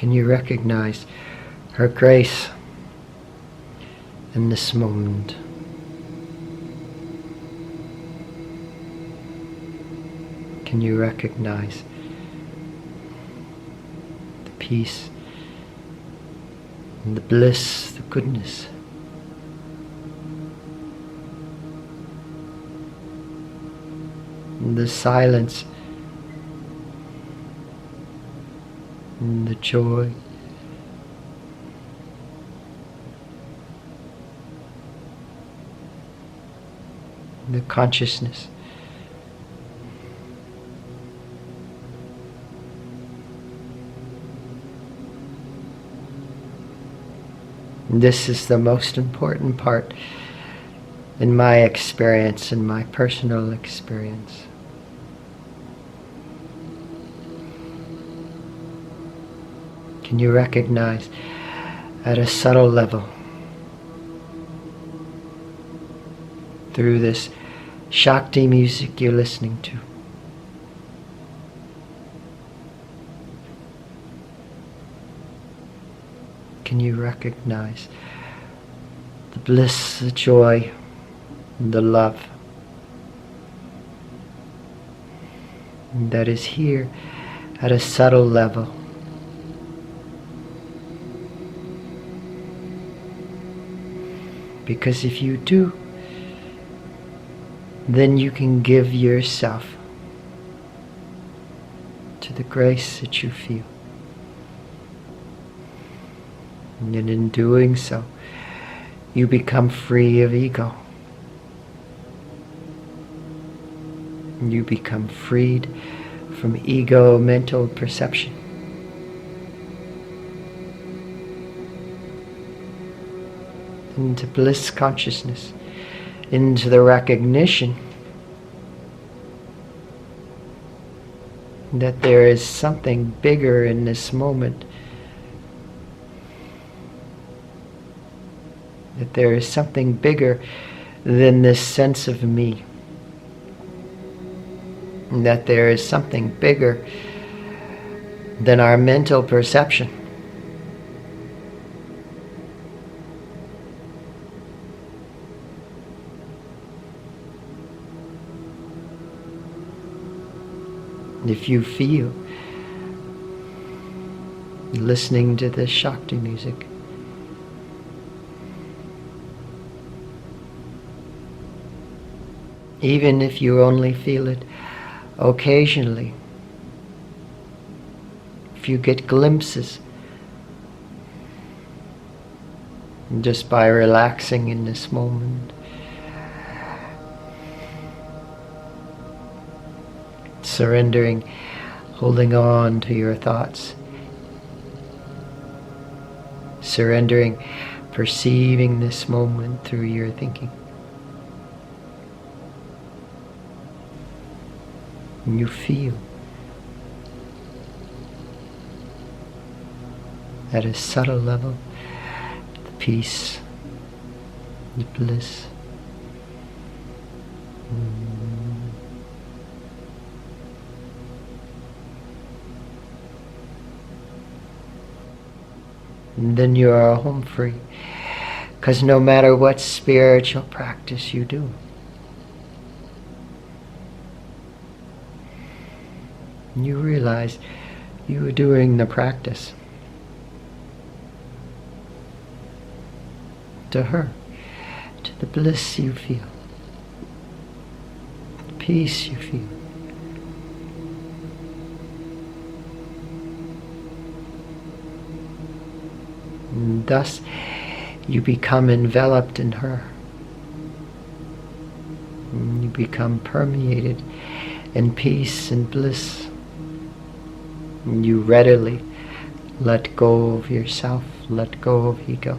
Can you recognize her grace in this moment? Can you recognize the peace and the bliss, the goodness? And the silence and the joy. And the consciousness. And this is the most important part in my experience, in my personal experience. Can you recognize at a subtle level through this Shakti music you're listening to? Can you recognize the bliss, the joy, and the love that is here at a subtle level? Because if you do, then you can give yourself to the grace that you feel. And in doing so, you become free of ego. You become freed from ego mental perception. Into bliss consciousness, into the recognition that there is something bigger in this moment, that there is something bigger than this sense of me, and that there is something bigger than our mental perception. If you feel listening to this Shakti music, even if you only feel it occasionally, if you get glimpses just by relaxing in this moment, surrendering, holding on to your thoughts, surrendering, perceiving this moment through your thinking. And you feel at a subtle level the peace, the bliss. And then you are home free. Because no matter what spiritual practice you do, you realize you are doing the practice to her, to the bliss you feel, the peace you feel. And thus you become enveloped in her. And you become permeated in peace and bliss. And you readily let go of yourself, let go of ego.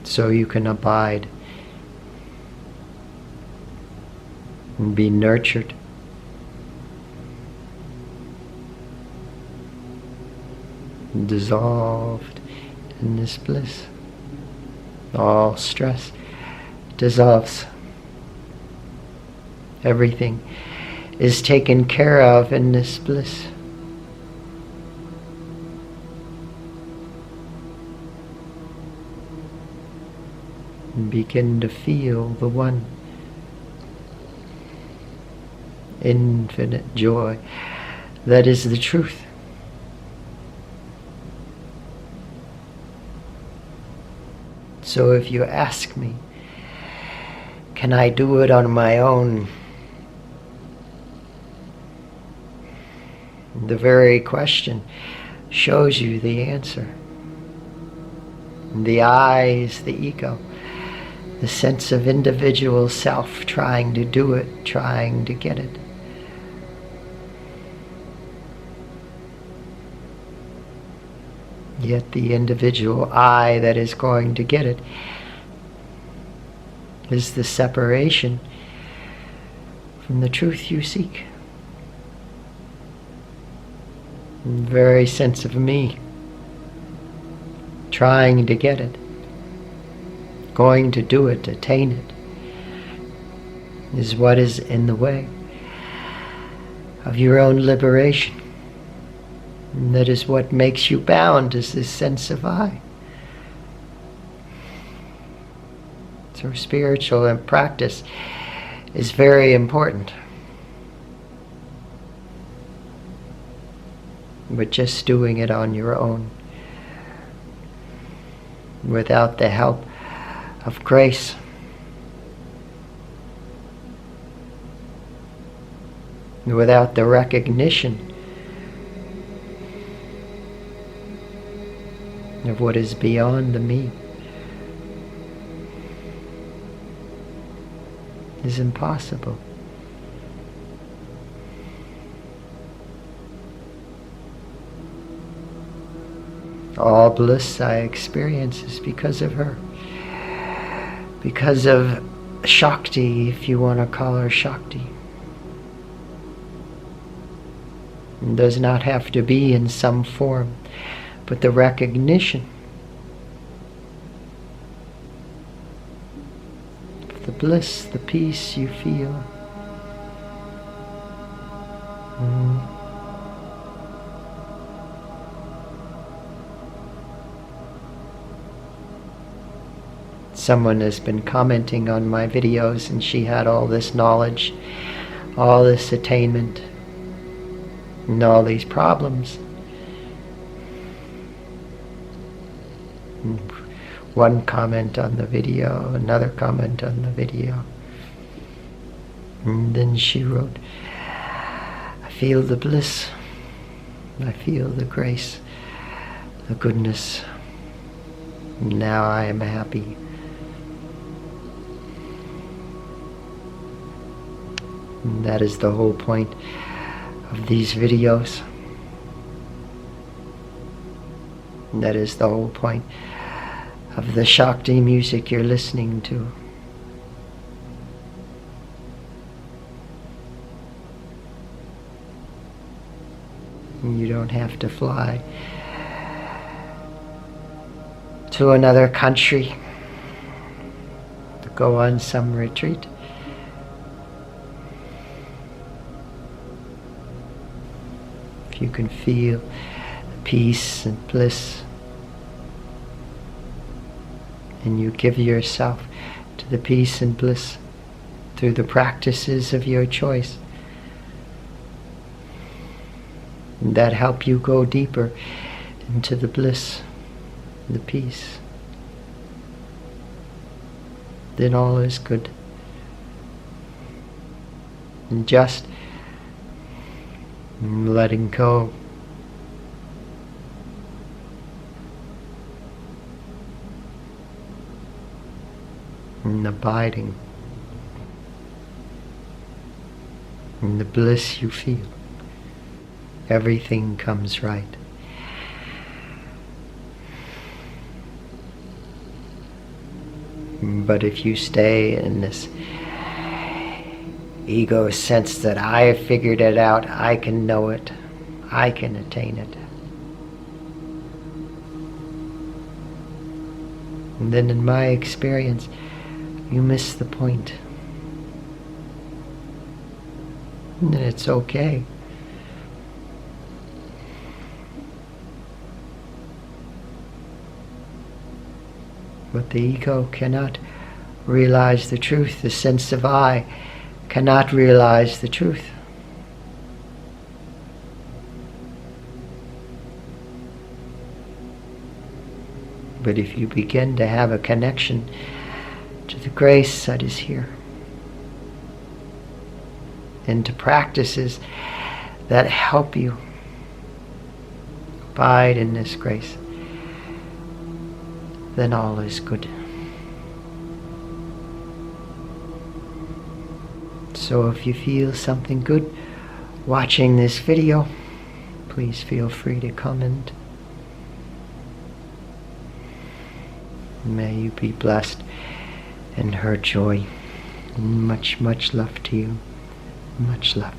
So you can abide and be nurtured. Dissolved in this bliss. All stress dissolves. Everything is taken care of in this bliss. And begin to feel the one infinite joy that is the truth. So if you ask me, can I do it on my own? The very question shows you the answer. The I is the ego, the sense of individual self trying to do it, trying to get it. Yet the individual I that is going to get it is the separation from the truth you seek. The very sense of me trying to get it, going to do it, attain it, is what is in the way of your own liberation. And that is what makes you bound, is this sense of I. So spiritual practice is very important. But just doing it on your own, without the help of grace, without the recognition of what is beyond the me, is impossible. All bliss I experience is because of her. Because of Shakti, if you want to call her Shakti. It does not have to be in some form, but the recognition of the bliss, the peace you feel. Someone has been commenting on my videos, and she had all this knowledge, all this attainment, and all these problems. And one comment on the video, another comment on the video. And then she wrote, I feel the bliss, I feel the grace, the goodness. Now I am happy. And that is the whole point of these videos. And that is the whole point of the Shakti music you're listening to. You don't have to fly to another country to go on some retreat. If you can feel peace and bliss, and you give yourself to the peace and bliss through the practices of your choice, and that help you go deeper into the bliss, the peace, then all is good. And just letting go, and abiding in the bliss you feel, everything comes right. But if you stay in this ego sense that I have figured it out, I can know it, I can attain it, and then in my experience, you miss the point. And it's okay. But the ego cannot realize the truth. The sense of I cannot realize the truth. But if you begin to have a connection to the grace that is here, and to practices that help you abide in this grace, then all is good. So if you feel something good watching this video, please feel free to comment. May you be blessed and her joy. Much, much love to you. Much love.